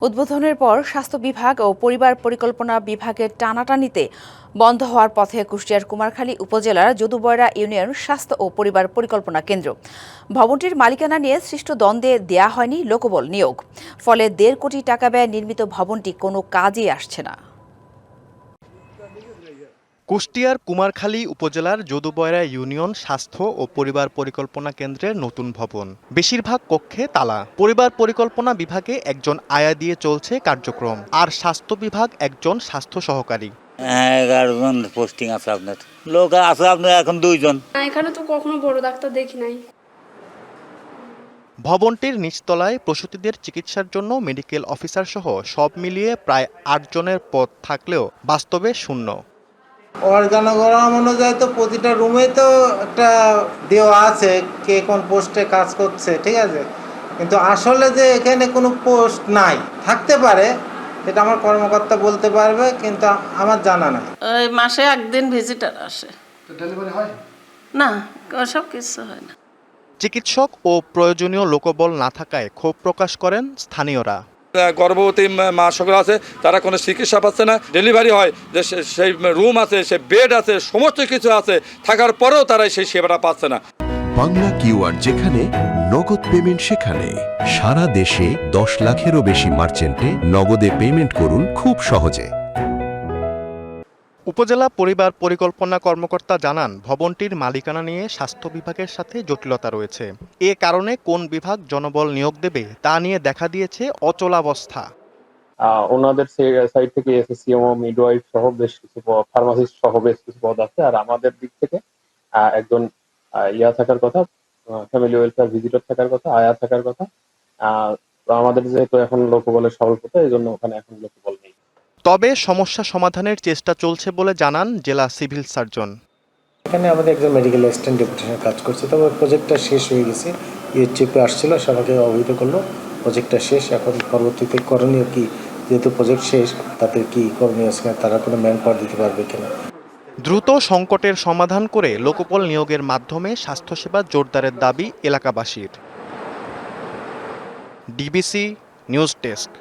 উদ্বোধনের পর স্বাস্থ্য বিভাগ ও পরিবার পরিকল্পনা বিভাগের টানাটানিতে বন্ধ হওয়ার পথে কুষ্টিয়ার কুমারখালী উপজেলার যদুবয়রা ইউনিয়ন স্বাস্থ্য ও পরিবার পরিকল্পনা কেন্দ্র। ভবনটির মালিকানা নিয়ে সৃষ্ট দ্বন্দ্বে দেয়া হয়নি লোকবল নিয়োগ। ফলে ১.৫ কোটি টাকা ব্যয়ে নির্মিত ভবনটি কোনো কাজেই আসছে না। কুষ্টিয়ার কুমারখালী উপজেলার যদুবয়রা ইউনিয়ন স্বাস্থ্য ও পরিবার পরিকল্পনা কেন্দ্রের নতুন ভবন। বেশিরভাগ কক্ষে তালা। পরিবার পরিকল্পনা বিভাগে একজন আয়া দিয়ে চলছে কার্যক্রম, আর স্বাস্থ্য বিভাগ একজন স্বাস্থ্য সহকারী। 11 জন পোস্টিং আছে আপনার, লোক আছে আপনার এখন 2 জন। এখানে তো কখনো বড় ডাক্তার দেখি নাই। ভবনটির নিচতলায় প্রসূতিদের চিকিৎসার জন্য মেডিকেল অফিসার সহ সব মিলিয়ে প্রায় 8 জনের পদ থাকলেও বাস্তবে শূন্য। অর্গানোগ্রাম অনুযায়ী তো প্রতিটা রুমে তো একটা দেওয়া আছে কে কোন পোস্টে কাজ করছে, ঠিক আছে, কিন্তু আসলে যে এখানে কোনো পোস্ট নাই, থাকতে পারে এটা আমার কর্মকর্তা বলতে পারবে, কিন্তু আমার জানা নাই। ওই মাসে একদিন ভিজিটার আসে। ডেলিভারি হয় না, ওসব কিছু হয় না। চিকিৎসক ও প্রয়োজনীয় লোকবল না থাকায় ক্ষোভ প্রকাশ করেন স্থানীয়রা। গর্ভবতী মা সকল আছে, তারা কোনো চিকিৎসা পাচ্ছে না। ডেলিভারি হয় যে সেই রুম আছে, সে বেড আছে, সমস্ত কিছু আছে, থাকার পরেও তারা সেই সেবাটা পাচ্ছে না। বাংলা কিউআর যেখানে নগদ পেমেন্ট সেখানে। সারা দেশে 10 লাখেরও বেশি মার্চেন্টে নগদে পেমেন্ট করুন খুব সহজে। উপজেলা পরিবার পরিকল্পনা কর্মকর্তা জানান, ভবনটির মালিকানা নিয়ে স্বাস্থ্য বিভাগের সাথে জটিলতা রয়েছে। এ কারণে কোন বিভাগ জনবল নিয়োগ দেবে তা নিয়ে দেখা দিয়েছে অচলাবস্থা। ওনাদের সাইড থেকে এসএসসিএমও, মিডওয়াইফ সহ বেশ কিছু ফার্মাসিস্ট সহ বেশ কিছু পদ আছে, আর আমাদের দিক থেকে একজন থাকার কথা, ফ্যামিলি ওয়েলফেয়ার ভিজিটর থাকার কথা, আয়া থাকার কথা। আমাদের যেহেতু এখন লোকবলের স্বল্পতা, এই জন্য ওখানে এখন লোকবল নেই। তবে সমস্যা সমাধানের চেষ্টা চলছে বলে জানান জেলা সিভিল সার্জন। এখানে আমাদের একজন মেডিকেল অ্যাসিস্ট্যান্ট ডেপুটেশন কাজ করছে, তবে প্রজেক্টটা শেষ হয়ে গেছে। চেপে আসছিল, সবাইকে অবহিত করলো প্রজেক্টটা শেষ। এখন পরবর্তীতে করণীয় কি, যেহেতু প্রজেক্ট শেষ, তাদের কি করণীয় আছে, তারা কোনো ম্যান পাওয়ার দিতে পারবে কিনা। দ্রুত সংকটের সমাধান করে লোকবল নিয়োগের মাধ্যমে স্বাস্থ্যসেবা জোরদারের দাবি এলাকাবাসীর। DBC news desk.